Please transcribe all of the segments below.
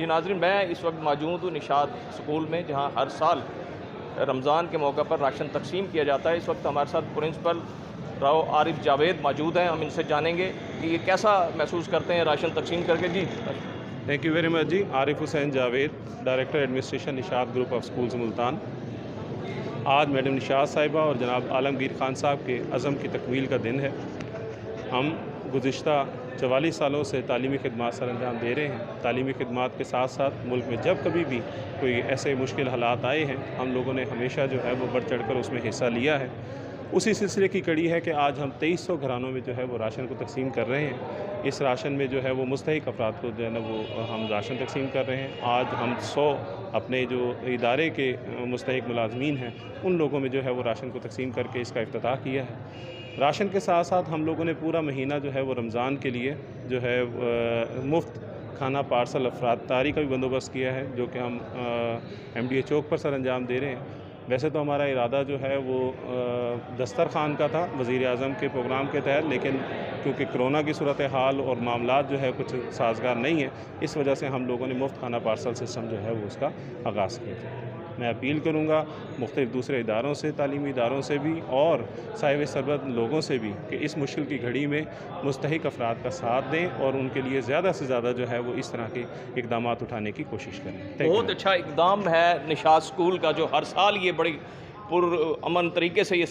जी नाज़रीन, मैं इस वक्त मौजूद हूँ निशात स्कूल में, जहाँ हर साल रमज़ान के मौके पर राशन तकसीम किया जाता है। इस वक्त हमारे साथ प्रिंसिपल राव आरिफ जावेद मौजूद हैं। हम इनसे जानेंगे कि ये कैसा महसूस करते हैं राशन तकसीम करके। जी थैंक यू वेरी मच जी। Arif Hussain Javed, director administration Nishat group of schools Multan. आज मैडम निशात साहिबा और जनाब आलमगीर खान साहब के अज़म की तकमील का दिन है। हम गुज़िश्ता 44 सालों से तालीमी खिदमात सर अंजाम दे रहे हैं। तालीमी खिदमात के साथ साथ मुल्क में जब कभी भी कोई ऐसे मुश्किल हालात आए हैं, हम लोगों ने हमेशा जो है वो बढ़ चढ़ कर उसमें हिस्सा लिया है। उसी सिलसिले की कड़ी है कि आज हम 2300 घरानों में जो है वो राशन को तकसीम कर रहे हैं। इस राशन में जो है वो मुस्तहिक अफराद को जो है ना वो हम राशन तकसीम कर रहे हैं। आज हम 100 अपने जो इदारे के मुस्तहिक मुलाजमीन हैं, उन लोगों में जो है वो राशन को तकसीम करके इसका इफ्तिताह किया है। राशन के साथ साथ हम लोगों ने पूरा महीना जो है वो रमज़ान के लिए जो है मुफ्त खाना पार्सल अफरातारी का भी बंदोबस्त किया है, जो कि हम MDA चौक पर सर अंजाम दे रहे हैं। वैसे तो हमारा इरादा जो है वो दस्तरखान का था वज़ीर आज़म के प्रोग्राम के तहत, लेकिन क्योंकि कोरोना की सूरत हाल और मामलात जो है कुछ साजगार नहीं है, इस वजह से हम लोगों ने मुफ्त खाना पार्सल सिस्टम जो है वो उसका आगाज़ किया था। मैं अपील करूँगा मुख्तलिफ़ दूसरे इदारों से, तालीमी इदारों से भी और साहिब सरबत लोगों से भी कि इस मुश्किल की घड़ी में मुस्तहिक अफराद का साथ दें और उनके लिए ज़्यादा से ज़्यादा जो है वो इस तरह के इक़दामात उठाने की कोशिश करें। बहुत अच्छा इकदाम है निशात स्कूल का, जो हर साल ये बड़ी पुरअमन तरीके से ये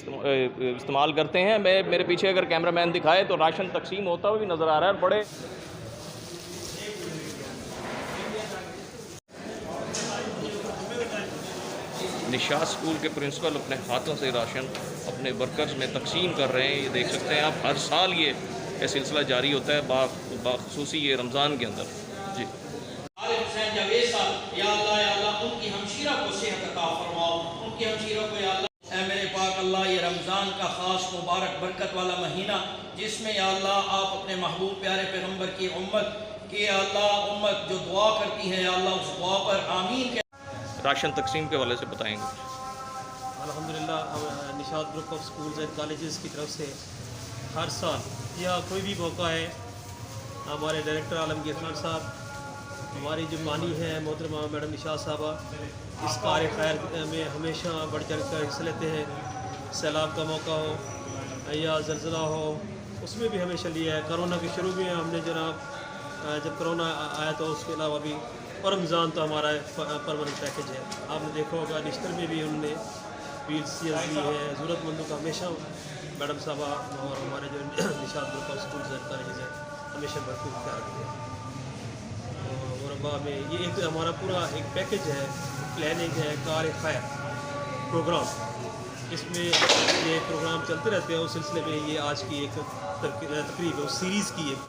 इस्तेमाल करते हैं। मेरे पीछे अगर कैमरा मैन दिखाए तो राशन तकसीम होता हुआ भी नज़र आ रहा है। बड़े निशात स्कूल के प्रिंसिपल अपने हाथों से राशन अपने वर्कर्स में तकसीम कर रहे हैं। ये देख सकते हैं आप, हर साल ये सिलसिला जारी होता है, बाखुसूसी ये रमज़ान के अंदर। जी आरिफ हुसैन जावेद साहब, या अल्लाह उनकी हमशीरा को सेहत अता फरमाओ, उनकी हमशीरा को या अल्लाह। ऐ मेरे पाक अल्लाह, ये रमज़ान का ख़ास मुबारक बरकत वाला महीना, जिसमें या अल्लाह आप अपने महबूब प्यारे पैगम्बर की उम्मत की या अल्लाह उम्मत जो दुआ करती है या अल्लाह उस दुआ पर आमीन के राशन तकसीम के वाले से बताएंगे। अल्हम्दुलिल्लाह, Nishat group of schools and colleges की तरफ से हर साल या कोई भी मौका है, हमारे डायरेक्टर आलमगीर खान साहब, हमारी जो मानी है मोहतरमा मैडम निशात साहबा, इस कार्य खैर में हमेशा बढ़ चढ़ कर हिस्सा लेते हैं। सैलाब का मौका हो या ज़लज़ला हो, उसमें भी हमेशा लिया है। कोरोना के शुरू में हमने जनाब जब कोरोना आया तो उसके अलावा भी, और रमज़ान तो हमारा परमानेंट पैकेज है। आपने देखा होगा निश्तर में भी उन्होंने PCS दी है। ज़रूरतमंदों का हमेशा मैडम साहबा और हमारे जो Nishat group of schools and colleges हैं हमेशा भरपूर ख्याल रखते हैं। मुरबा में ये एक हमारा पूरा एक पैकेज है, प्लानिंग है, कार्य खैर प्रोग्राम, इसमें ये प्रोग्राम चलते रहते हैं। उस सिलसिले में ये आज की एक तकरीब उस सीरीज़ की एक